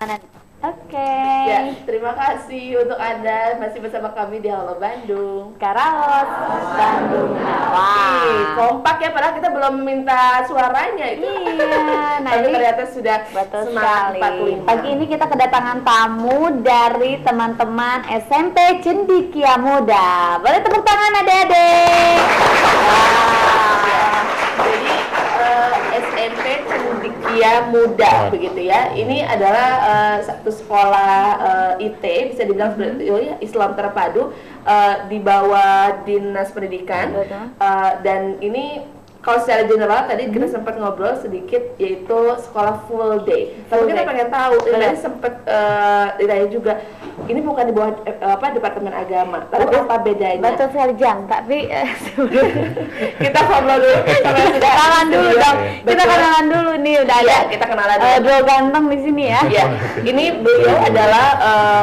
Oke. Ya, terima kasih untuk Anda masih bersama kami di Halo Bandung. Karaos Bandung. Wah, kompak ya, padahal kita belum minta suaranya itu. Iya, nah tapi ini ternyata sudah betul semangat sekali. 45. Pagi ini kita kedatangan tamu dari teman-teman SMP Cendikia Muda. Boleh tepuk tangan adik-adik. Jadi SMP Cendikia Muda begitu ya. Ini adalah satu sekolah IT, bisa dibilang seperti itu ya, Islam terpadu di bawah Dinas Pendidikan. Dan ini kalau secara general tadi kita sempat ngobrol sedikit, yaitu sekolah full day. Tapi kita pengen tahu, tadi sempat ditanya juga, ini bukan di bawah Departemen Agama, tapi apa bedanya? Betul sekali Jang, tapi Kita ngobrol dulu, kenalan dulu dong. Kita kenalan dulu nih, udah ada kita kenalan dulu. dua ganteng di sini ya. Ya, ini beliau adalah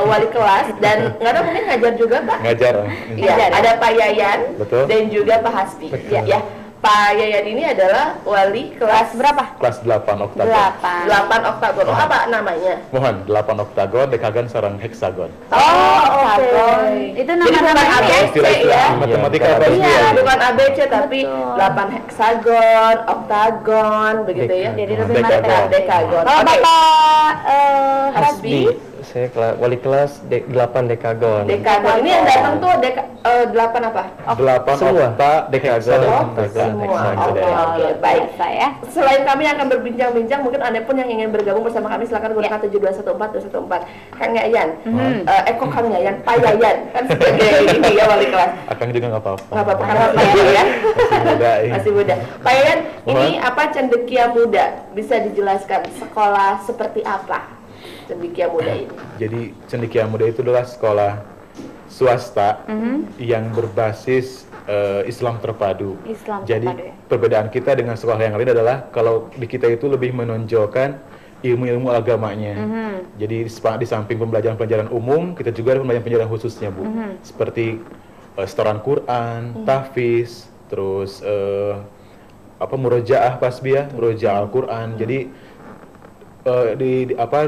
wali kelas dan nggak tahu mungkin ngajar juga Pak? Ngajar. Iya, ada Pak Yayan Betul. dan juga Pak Hasbi. Ya. Pak Yayan ini adalah wali kelas berapa? Kelas 8 oktagon. 8 oktagon. Apa namanya? Mohon 8 oktagon, dekagon, sarang heksagon. Oktagon. Itu Jadi bukan nama-nama ABC Istilah ya. matematika Iya, apa sih? Iya, bukan ABC tapi Betul. 8 heksagon, oktagon, begitu ya. Jadi lebih Dekagon. mantap. Dekagon. Kalau Oke. Bapak Hasbi, Saya wali kelas 8 dekagon. dekagon. Ini yang datang tuh 8 apa? 8 Semua. okta, Dekagon. heksagon. Semua. Heksagon. Oke, baik. saya. Selain kami yang akan berbincang-bincang, mungkin Anda pun yang ingin bergabung bersama kami silakan gunakan 7214214. Kang Yayan, kok Kang Yayan, Pak Yayan kan sebagai ini ya wali kelas. Akang juga nggak apa-apa. Nggak apa-apa karena Pak Yayan ya. Masih muda. Masih muda. Pak Yayan, ini apa Cendekia Muda? Bisa dijelaskan sekolah seperti apa Cendekia Muda ini? Jadi Cendekia Muda itu adalah sekolah swasta yang berbasis Islam terpadu. Islam Jadi terpadu ya. perbedaan kita dengan sekolah yang lain adalah kalau di kita itu lebih menonjolkan ilmu-ilmu agamanya. Jadi di samping pembelajaran-pembelajaran umum, kita juga ada pembelajaran-pembelajaran khususnya, Bu. Seperti setoran Quran, tahfiz, terus murojaah pasbiyah, murojaah Al-Quran. Jadi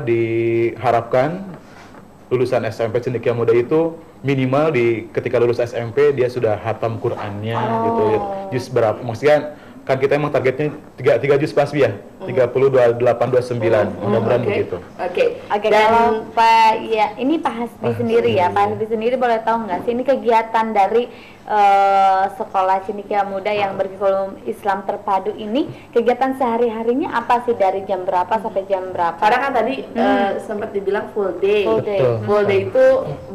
diharapkan lulusan SMP Cendekia Muda itu minimal ketika lulus SMP dia sudah hatam Qurannya gitu. Juz berapa? Maksudnya kan kita emang targetnya 3 juz pasbiyah, 3829. Mudah-mudahan begitu. Oke. Oke, Dan kalau Pak ya ini Pak Hasbi sendiri ya, Pak Hasbi sendiri boleh tahu nggak sih ini kegiatan dari sekolah Cendekia Muda yang berkurikulum Islam terpadu ini, kegiatan sehari-harinya apa sih dari jam berapa sampai jam berapa? karena kan tadi sempat dibilang full day. Full day. Betul. Full day itu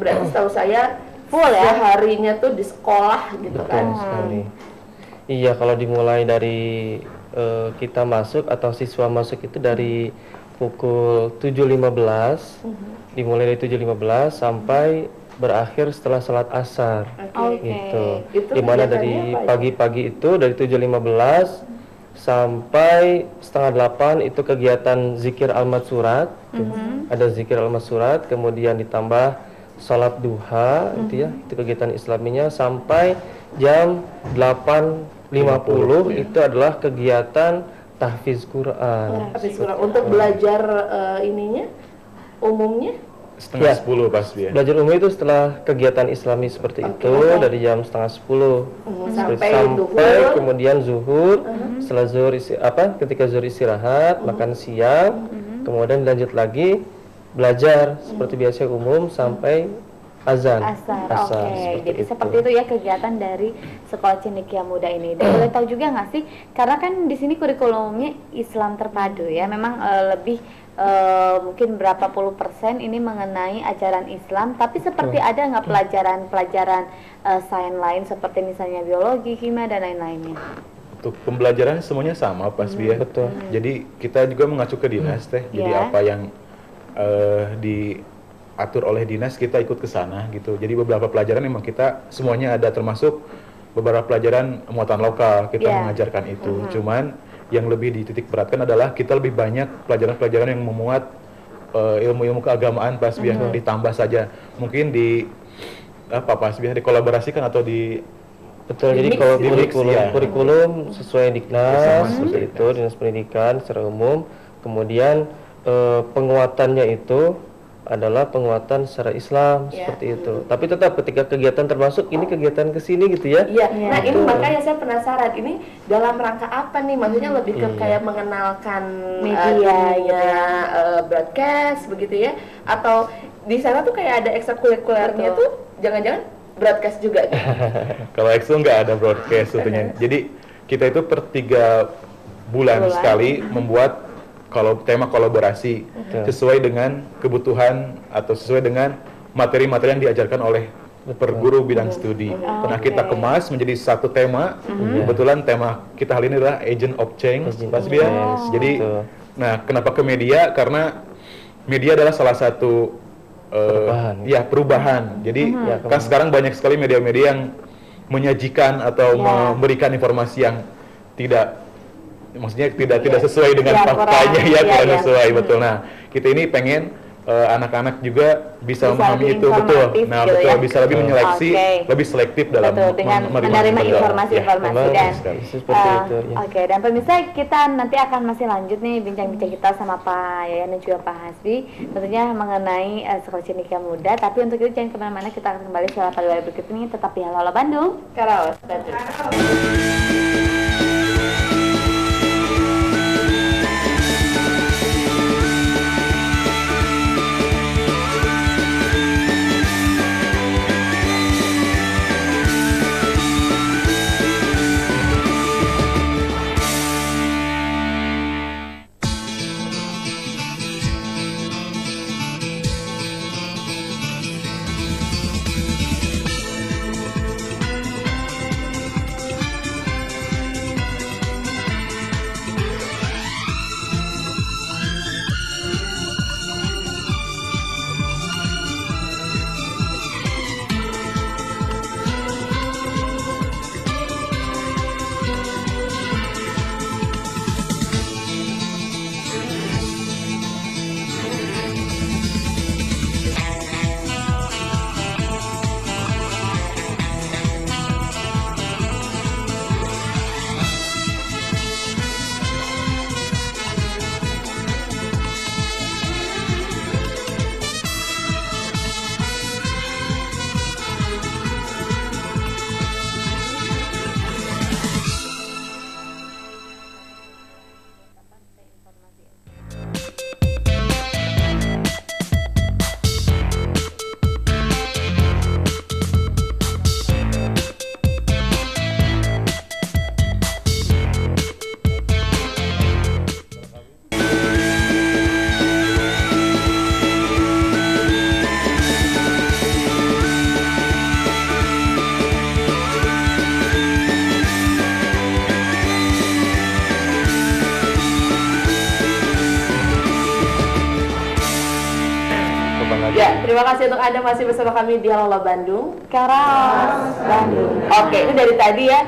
berarti setahu saya Full ya? harinya tuh di sekolah gitu Betul kan. sekali. Iya, kalau dimulai dari kita masuk atau siswa masuk itu dari pukul 7.15, dimulai dari 7.15 sampai berakhir setelah salat asar. Oke. Gitu. Itu Dimana kegiatannya dari apa aja? pagi-pagi itu dari 7.15 sampai setengah 8 itu kegiatan zikir almat surat. Ada zikir almat surat, kemudian ditambah salat duha, itu kegiatan islaminya sampai jam 8.50 itu adalah kegiatan tahfiz Quran. Habis kurang untuk belajar ininya umumnya Setengah Ya. 10 pasbiyah. Belajar umum itu setelah kegiatan islami seperti itu dari jam setengah 10 sampai zuhur. kemudian zuhur, setelah zuhur ketika zuhur istirahat, makan siang, kemudian lanjut lagi belajar seperti biasa umum sampai azan. Asar. Oke, seperti jadi seperti itu ya kegiatan dari sekolah Cendekia Muda ini. Dan boleh tahu juga nggak sih, karena kan di sini kurikulumnya Islam terpadu ya, memang lebih mungkin berapa puluh persen ini mengenai ajaran Islam, tapi seperti ada nggak pelajaran-pelajaran sains lain seperti misalnya biologi, kimia dan lain-lainnya? Untuk pembelajaran semuanya sama pasbiyah. Betul. Jadi kita juga mengacu ke dinas teh. Jadi Ya. apa yang diatur oleh dinas kita ikut ke sana gitu. Jadi beberapa pelajaran memang kita semuanya ada, termasuk beberapa pelajaran muatan lokal kita Ya. mengajarkan itu. Cuman yang lebih dititik beratkan adalah kita lebih banyak pelajaran-pelajaran yang memuat ilmu-ilmu keagamaan pasbiyah, ditambah saja mungkin dikolaborasikan atau Betul, jadi Mix, kalau di mix, ya. kurikulum sesuai Diknas, Sesuai seperti itu, Dinas Pendidikan secara umum. Kemudian penguatannya itu adalah penguatan secara Islam seperti itu. Tapi tetap ketika kegiatan termasuk ini kegiatan kesini gitu ya. Iya, nah ini Betul. makanya saya penasaran ini dalam rangka apa nih? Maksudnya lebih ke kayak mengenalkan Media, dunia, broadcast begitu ya? Atau di sana tuh kayak ada ekstrakurikulernya tuh jangan-jangan broadcast juga gitu? Kalau EXO nggak ada broadcast tentunya. Jadi kita itu per 3 bulan sekali membuat kalau tema kolaborasi sesuai dengan kebutuhan atau sesuai dengan materi-materi yang diajarkan oleh per guru bidang studi. Nah, kita kemas menjadi satu tema. Kebetulan tema kita kali ini adalah Agent of Change, Mas Bia. Jadi, nah, kenapa ke media? Karena media adalah salah satu perubahan. Jadi, kan sekarang banyak sekali media-media yang menyajikan atau memberikan informasi yang maksudnya tidak sesuai dengan faktanya, kurang sesuai, betul. Nah, kita ini pengen anak-anak juga bisa memahami itu, betul. Nah, gitu betul, ya? bisa lebih menyeleksi, lebih selektif dalam dengan menerima informasi-informasi dan seperti itu. Ya. Oke, dan pemirsa kita nanti akan masih lanjut nih bincang-bincang kita sama Pak Yayan dan juga Pak Hasbi tentunya mengenai Sekolah Cendekia Muda. Tapi untuk itu jangan kemana-mana, kita akan kembali setelah pariwara berikut ini. Tetap di Halo Halo Bandung. Karawas, Bandung. Ya, terima kasih untuk Anda masih bersama kami di Halo Halo Bandung. Karawas Bandung. Oke, itu dari tadi ya.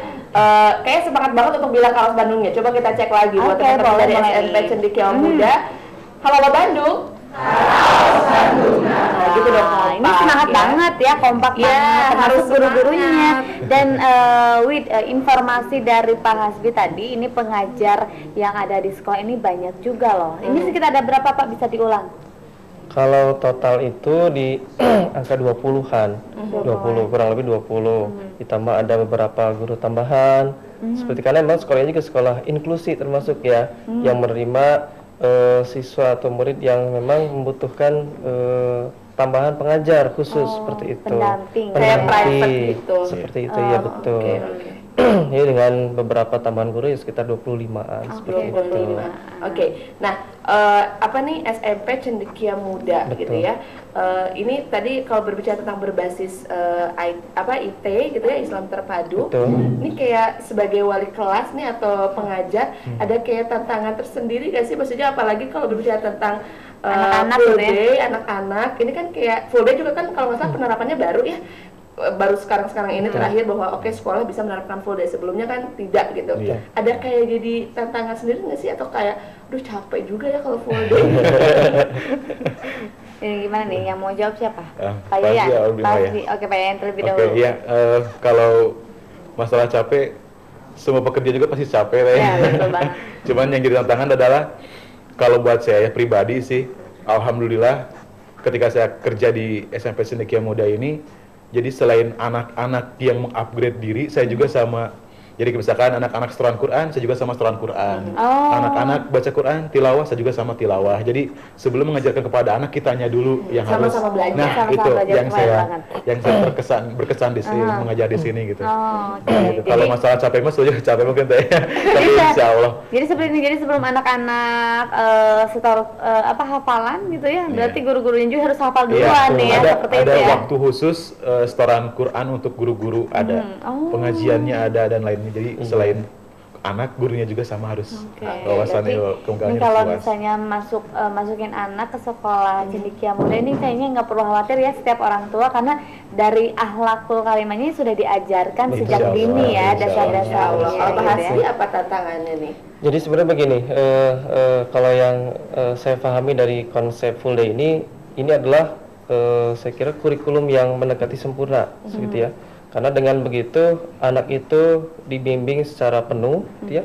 Kayaknya semangat banget untuk bilang Karawas Bandungnya. Coba kita cek lagi buat Oke, teman-teman dari boleh. SMP Cendekia Muda. Halo Halo Bandung. Karawas Bandung. Nah, gitu dong. Nah, ini kompak, semangat ya. banget ya, kompak Ya, banget, harus harus guru-gurunya. semangat. Dan informasi dari Pak Hasbi tadi, ini pengajar yang ada di sekolah ini banyak juga loh. Ini sekitar ada berapa Pak, bisa diulang? Kalau total itu di angka 20-an, 20, kurang lebih 20. Ditambah ada beberapa guru tambahan. Seperti karena memang sekolahnya juga sekolah inklusi termasuk ya, yang menerima siswa atau murid yang memang membutuhkan tambahan pengajar khusus seperti itu. Pendamping. Kayak private gitu. Seperti itu ya, betul. Oke. Ya, dengan beberapa tambahan guru ya sekitar 25-an seperti itu. Oke, nah apa nih SMP Cendekia Muda gitu ya? Ini tadi kalau berbicara tentang berbasis IT gitu ya, Islam Terpadu. Betul. Ini kayak sebagai wali kelas nih atau pengajar ada kayak tantangan tersendiri gak sih? Maksudnya apalagi kalau berbicara tentang Anak-anak full gitu ya. day, anak-anak. Ini kan kayak full day juga kan kalau nggak salah penerapannya baru ya. Baru sekarang ini terakhir bahwa oke, sekolah bisa menerapkan full day, sebelumnya kan tidak gitu. Iya. Ada kayak jadi tantangan sendiri nggak sih atau kayak aduh capek juga ya kalau full day? Ini gimana nih, yang mau jawab siapa? Pak Pak Yayan? Hasbi, Pak Hasbi. Oke, Pak Yayan terlebih Oke, dahulu. iya. Kalau masalah capek, semua pekerja juga pasti capek lah ya. Ya, betul banget. Cuman yang jadi tantangan adalah kalau buat saya pribadi sih, alhamdulillah ketika saya kerja di SMP Cendekia Muda ini, jadi selain anak-anak yang mengupgrade diri, saya juga sama. Jadi misalkan anak-anak setoran Quran, saya juga sama setoran Quran. Oh. Anak-anak baca Quran, tilawah, saya juga sama tilawah. Jadi sebelum mengajarkan kepada anak, kitanya dulu yang harus. Sama-sama belajar. Nah, Sama-sama itu belajar, yang keren saya banget. berkesan di sini, mengajar di sini gitu. Oh, oke. Gitu. Kalau Jadi- masalah capek mas, saya capek mungkin teh. Tapi Bisa. insya Allah. Jadi seperti ini, jadi sebelum anak-anak setor hafalan gitu ya, berarti guru-gurunya juga harus hafal duluan nih ya, ada seperti ada itu ya. waktu khusus setoran Quran untuk guru-guru ada, Oh. pengajiannya ada dan lainnya. Jadi selain anak, gurunya juga sama harus Oke. wawasannya Berarti kemungkinannya ini harus kalau luas. misalnya masukin anak ke sekolah Cendekia Muda ini kayaknya nggak perlu khawatir ya setiap orang tua, karena dari akhlakul karimahnya sudah diajarkan Insya sejak Allah, dini ya, insya Allah. dasar-dasarnya Kalau gitu Bahasi ya. apa tantangannya nih? Jadi sebenarnya begini, kalau yang saya pahami dari konsep full day ini adalah saya kira kurikulum yang mendekati sempurna, gitu ya. Karena dengan begitu anak itu dibimbing secara penuh, gitu ya.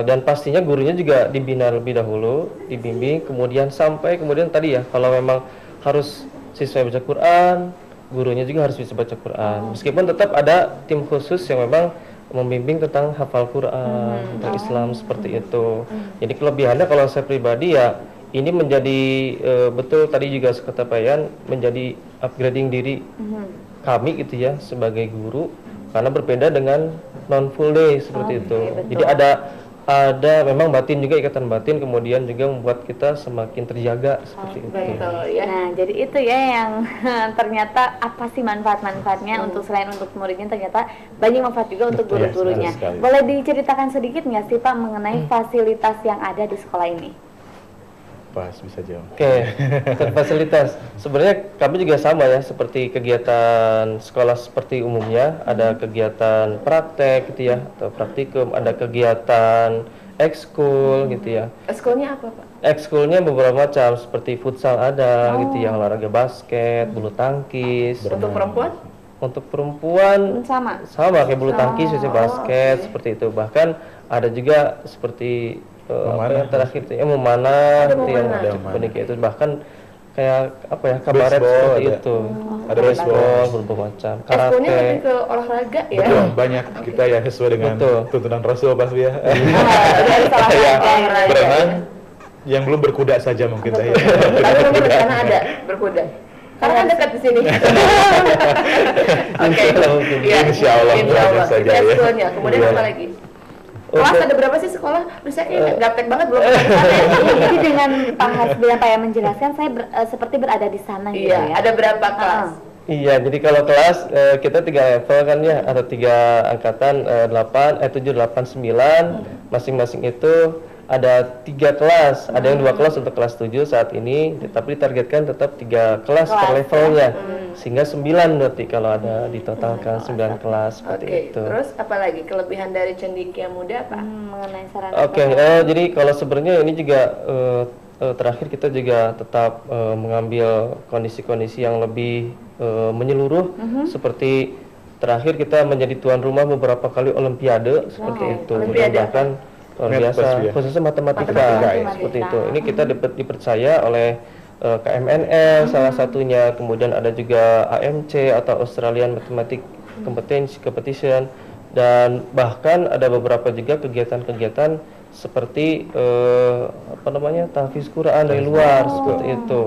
Dan pastinya gurunya juga dibina lebih dahulu, dibimbing, kemudian sampai kemudian tadi ya, kalau memang harus siswa baca Quran, gurunya juga harus bisa baca Quran. Meskipun tetap ada tim khusus yang memang membimbing tentang hafal Quran, tentang Islam seperti itu. Jadi kelebihannya kalau saya pribadi ya ini menjadi betul tadi juga kata Pak Yan, menjadi upgrading diri kami gitu ya sebagai guru, karena berbeda dengan non full day seperti itu. betul. Jadi ada memang batin juga, ikatan batin, kemudian juga membuat kita semakin terjaga seperti itu. Betul ya. Nah, jadi itu ya yang ternyata apa sih manfaat-manfaatnya untuk selain untuk muridnya, ternyata banyak manfaat juga untuk Betul, guru-gurunya. betul sekali. Boleh diceritakan sedikit nggak sih Pak mengenai fasilitas yang ada di sekolah ini? Pas bisa jawab. Oke, untuk fasilitas. Sebenarnya kami juga sama ya, seperti kegiatan sekolah seperti umumnya, ada kegiatan praktek gitu ya, atau praktikum, ada kegiatan ekskul gitu ya. Eskulnya apa Pak? Ekskulnya beberapa macam, seperti futsal ada gitu ya, olahraga basket, bulu tangkis. Untuk perempuan? Untuk perempuan Sama. sama kayak bulu tangkis, biasanya basket seperti itu. Bahkan ada juga seperti apa Memanah. yang terakhir itu ya, memanah Ada gitu yang memanah. cukup unik itu, bahkan kayak apa ya, kabaret Baseball seperti ada. itu. Ada baseball. berbagai macam, Eskulnya lebih karate. ke olahraga ya? Betul, banyak kita ya sesuai dengan Betul. tuntunan Rasul pasti ya. Dari salah Ya, satu. berenang, yang belum berkuda saja mungkin saya. Tapi mungkin rencana ada berkuda. Karena kan dekat di sini. Oke. Iya. Insya Allah, Insya Allah. saja Itu ya. eskulnya. Kemudian Iya. apa lagi? Kelas ada berapa sih sekolah? Bisa kayak gaptek banget belum pernah ke sana ya? Jadi dengan Pak Hasbi yang Pak yang menjelaskan, saya seperti berada di sana gitu Iya, ya. ada berapa kelas? Iya, jadi kalau kelas kita 3 level kan ya, ada 3 angkatan, 7, 8, 9, masing-masing itu ada 3 kelas, ada yang 2 kelas untuk kelas 7 saat ini, tapi ditargetkan tetap 3 kelas per Kelas, levelnya, sehingga 9 berarti kalau ada ditotalkan 9 kelas seperti Oke, itu. terus apa lagi kelebihan dari Cendekia Muda apa? Mengenai sarana. Oke, jadi kalau sebenarnya ini juga terakhir kita juga tetap mengambil kondisi-kondisi yang lebih menyeluruh, seperti terakhir kita menjadi tuan rumah beberapa kali olimpiade seperti itu. Olimpiade Dan bahkan luar Math biasa, pasti ya? khususnya matematika, Matematika, ya. seperti itu. Ini kita dipercaya oleh KMNL salah satunya, kemudian ada juga AMC atau Australian Mathematics Competition, dan bahkan ada beberapa juga kegiatan-kegiatan seperti tahfiz Quran dari luar seperti itu.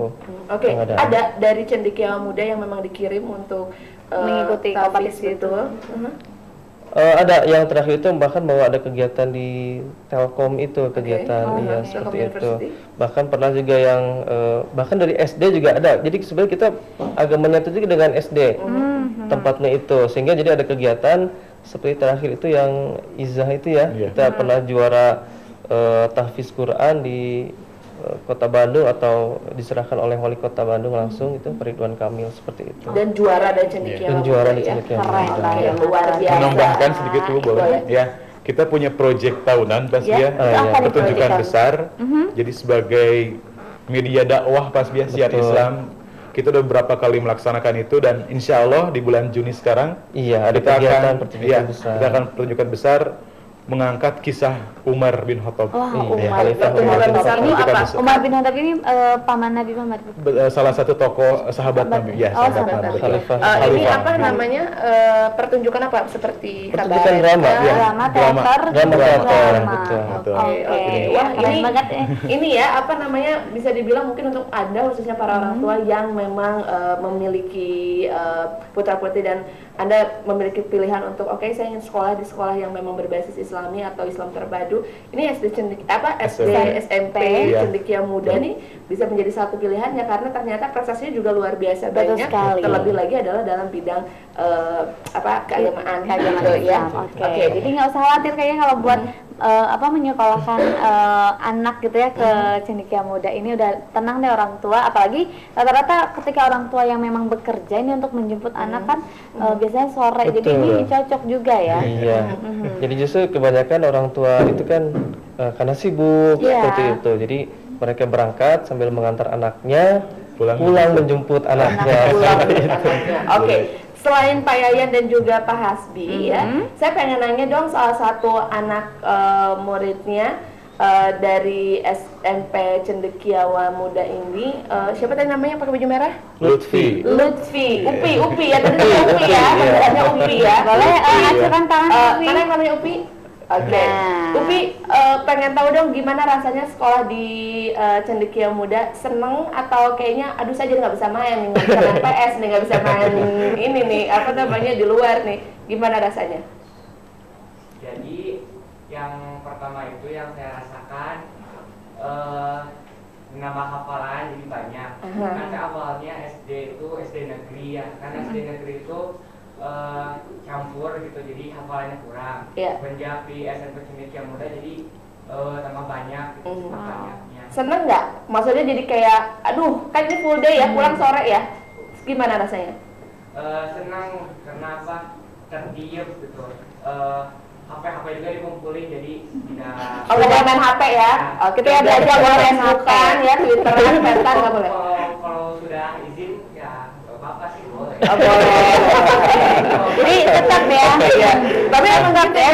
Oke, Yang ada dari Cendekia Muda yang memang dikirim untuk Mengikuti tahfiz kompetisi itu. Ada yang terakhir itu bahkan bahwa ada kegiatan di Telkom itu kegiatan, iya Telkom seperti itu. University. Bahkan pernah juga yang bahkan dari SD juga ada. Jadi sebenarnya kita agak menyatu juga dengan SD tempatnya itu, sehingga jadi ada kegiatan seperti terakhir itu yang Izah itu ya. Iya. Kita pernah juara tahfiz Quran di Kota Bandung, atau diserahkan oleh Wali Kota Bandung langsung, itu Pak Ridwan Kamil seperti itu. Dan juara dari Cendekia Dan Muda juara di ya. Cendekia Keren, Muda. Pak. Oke, luar biasa. Menambahkan sedikit dulu boleh? Boleh. Ya, kita punya proyek tahunan pas Ya, ya, itu apa nih pertunjukan proyek besar. Jadi sebagai media dakwah pas ya siar Betul. Islam, kita udah beberapa kali melaksanakan itu, dan insya Allah di bulan Juni sekarang Iya, ada kita kegiatan akan pertunjukan besar. kita akan pertunjukan besar mengangkat kisah Umar bin Khattab. Wah, Iya, Umar Khalifah bin Umar bin Khattab Khattab. ini Ketika apa? besar. Umar bin Khattab ini paman Nabi Muhammad. Salah satu tokoh sahabat Nabi. Ya, Oh, sahabat sahabat Nabi. Nabi. Khalifah. Ini Khalifah. apa namanya pertunjukan apa seperti Pertunjukan drama, kabaret? ya. Drama, Drama. teater, Drama, teater, betul. Betul. Oke, Wah, keren ini banget ya. ini ya apa namanya bisa dibilang mungkin untuk Anda khususnya para orang tua yang memang memiliki putra-putri dan Anda memiliki pilihan untuk oke, saya ingin sekolah di sekolah yang memang berbasis Islami atau Islam terpadu. Ini SD SMP Iya. Cendekia Muda nih bisa menjadi satu pilihannya karena ternyata prestasinya juga luar biasa Betul banyak. sekali. Terlebih lagi adalah dalam bidang keagamaan. Keagamaan gitu, ya. Islam. Oke. Jadi nggak usah khawatir kayaknya kalau buat menyekolahkan anak gitu ya ke Cendekia Muda ini udah tenang deh orang tua. Apalagi rata-rata ketika orang tua yang memang bekerja ini untuk menjemput anak kan biasanya sore. Jadi Betul. ini cocok juga ya. Iya. Jadi justru kebanyakan orang tua itu kan karena sibuk Iya. seperti itu. Jadi mereka berangkat sambil mengantar anaknya, Pulang menjemput anaknya. Pulang Seperti menjemput itu. anaknya. Oke. Selain Pak Yayan dan juga Pak Hasbi ya, saya pengen nanya dong salah satu anak muridnya dari SMP Cendekiawa Muda ini, siapa tadi namanya pakai baju merah? Lutfi. Lutfi, Upi ya, tadi namanya Upi ya, panggilannya Upi ya. Boleh acurkan tangan Upi. Mana yang namanya Upi? Oke, Nah. Upi pengen tahu dong gimana rasanya sekolah di Cendekia Muda, seneng atau kayaknya aduh saya jadi nggak bisa main nih, nggak bisa main PS nih, nggak bisa main ini nih, apa namanya di luar nih, gimana rasanya? Jadi yang pertama itu yang saya rasakan nambah hafalan jadi banyak. Kan saya awalnya SD itu SD negeri ya, karena SD negeri itu campur gitu, jadi hafalannya kurang. Iya. Semenjak di SMP Cendekia Muda jadi tambah banyak gitu, banyaknya. Seneng nggak? Maksudnya jadi kayak aduh kan ini full day ya, pulang sore ya, gimana rasanya? Senang karena apa? Tertiup gitu. HP juga dikumpulin jadi tidak. Oh nggak boleh main HP ya? Oh, kita ya belajar boleh Facebookan ya, Twitteran, Metan nggak boleh? Kalau sudah izin ya nggak apa-apa sih boleh. Oh, boleh. Jadi tetap ya. Iya. Tapi emang nggak ya,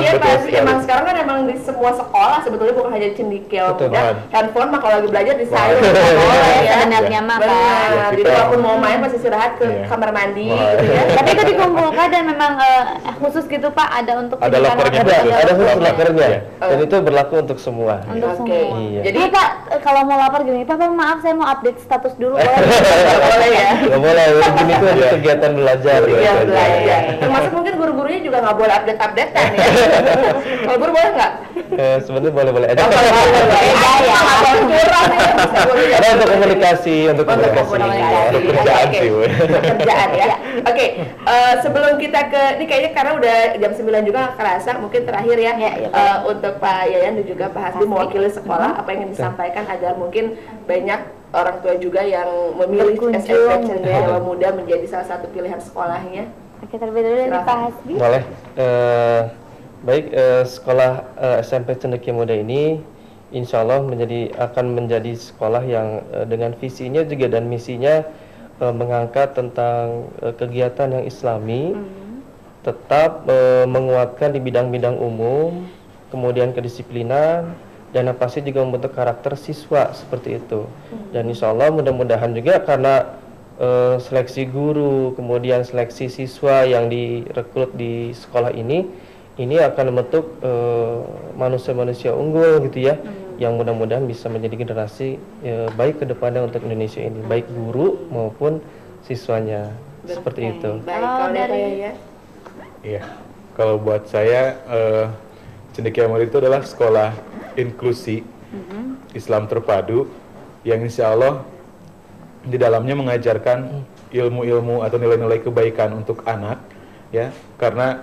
ya Betul pasti sekali. emang sekarang kan emang di semua sekolah sebetulnya bukan hanya Cendekia Betul. Muda, handphone mah kalau lagi belajar di silent Wah. nggak boleh ya. Sebenarnya mah Pak. Benar. Jadi Kita- walaupun mau main pasti istirahat ke Iya. kamar mandi Wah. gitu ya. Tapi itu dikumpulkan dan memang khusus gitu Pak, ada untuk Ada pendidikan lokernya. anak. Ada khusus lokernya, Iya. dan itu berlaku untuk semua. Untuk Oke. semua. Iya. Jadi Jadi Pak, kalau mau lapor gini, Pak maaf saya mau update status dulu boleh? nggak boleh ya. Nggak boleh, ini tuh ada kegiatan belajar. Iya gitu. belajar. Termasuk mungkin guru-gurunya juga nggak boleh update-updatean ya. Kalau guru boleh nggak? Sebenarnya boleh-boleh aja. Beda ya. Nggak boleh curang nih. Bisa gurunya. Ada untuk komunikasi, untuk Untuk komunikasi. komunikasi. Untuk kerjaan Oke. sih, woy. Untuk kerjaan ya. Oke, sebelum kita ke ini kayaknya karena udah jam 9 juga nggak kerasa, mungkin terakhir ya, Ya, ya, untuk Pak Yayan dan juga Pak Hasbi mewakili sekolah apa yang ingin disampaikan agar mungkin banyak orang tua juga yang memilih Berkunjung. SMP Cendekiawa Muda menjadi salah satu pilihan sekolahnya. Oke, terlebih dulu dari Silakan. Pak Hasbi. Boleh. Baik, sekolah SMP Cendekia Muda ini insya Allah akan menjadi sekolah yang dengan visinya juga dan misinya mengangkat tentang kegiatan yang islami, tetap menguatkan di bidang-bidang umum, kemudian kedisiplinan, dan yang pasti juga membentuk karakter siswa seperti itu. Dan insya Allah mudah-mudahan juga karena seleksi guru, kemudian seleksi siswa yang direkrut di sekolah ini akan membentuk manusia-manusia unggul gitu ya, yang mudah-mudahan bisa menjadi generasi baik ke depannya untuk Indonesia ini, baik guru maupun siswanya. Seperti itu. Baik, Kalau kalau dari dari- Pak Yayan. Iya, kalau buat saya Cendekia Muda itu adalah sekolah inklusi Islam terpadu yang insya Allah di dalamnya mengajarkan ilmu-ilmu atau nilai-nilai kebaikan untuk anak, ya, karena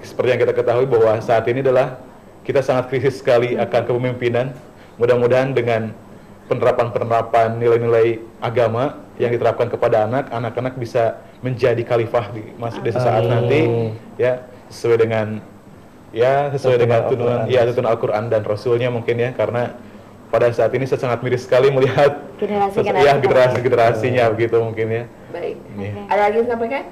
seperti yang kita ketahui bahwa saat ini adalah kita sangat krisis sekali akan kepemimpinan. Mudah-mudahan dengan penerapan nilai-nilai agama yang diterapkan kepada anak-anak bisa menjadi khalifah di sesaat Amin. nanti, ya, sesuai dengan tuntunan tuntunan Al-Qur'an dan Rasulnya mungkin ya, karena pada saat ini saya sangat miris sekali melihat Generasi-generasi generasinya begitu mungkin ya. Baik. Iya. Ada lagi yang disampaikan?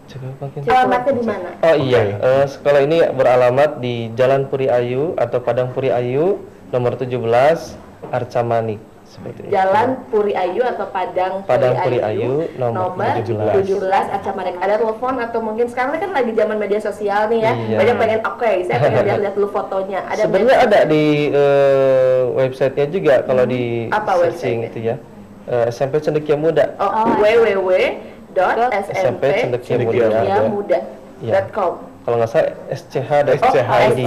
Coba makin. Alamatnya di mana? Oh iya, sekolah ini beralamat di Jalan Puri Ayu atau Padang Puri Ayu nomor 17 Arca Manik seperti itu. Jalan Puri Ayu atau Padang Puri Ayu nomor 17 Arca Manik. Ada telepon atau mungkin sekarang kan lagi zaman media sosial nih ya. Iya. Banyak pengen saya pengen lihat-lihat dulu fotonya. Ada Sebenarnya ada di websitenya juga kalau di Apa searching website-nya? itu ya. SMP Cendekia Muda. www.smpcendekiamuda.com. Kalau nggak salah SCH dan sch.id.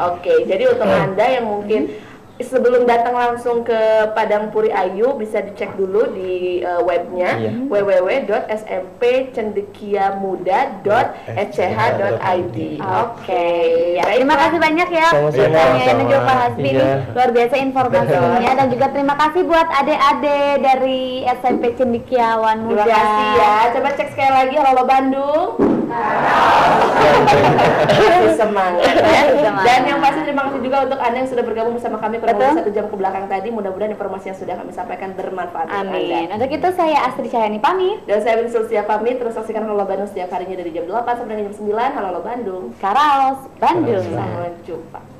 Oke, jadi untuk Anda yang mungkin sebelum datang langsung ke Padang Puri Ayu bisa dicek dulu di webnya www.smpcendekiamuda.sch.id. Oke. Ya, terima kasih banyak ya Sama-sama. Kang dan juga Pak Hasbi ini Iya. luar biasa informasinya dan juga terima kasih buat adik-adik dari SMP Cendekiawan Terima Muda. kasih ya. Coba cek sekali lagi Halo Bandung. Semangat ya. Semangat. Dan yang pasti terima kasih juga untuk Anda yang sudah bergabung bersama kami kurang Betul. lebih 1 jam ke belakang tadi. Mudah-mudahan informasi yang sudah kami sampaikan bermanfaat untuk Amin. Anda. Untuk itu saya Astri Cahyani pamit. Dan saya Bin Sulsia pamit. Terus saksikan Halo Bandung setiap harinya dari jam 8 sampai dengan jam 9. Halo Bandung. Karaos Bandung. Sampai jumpa.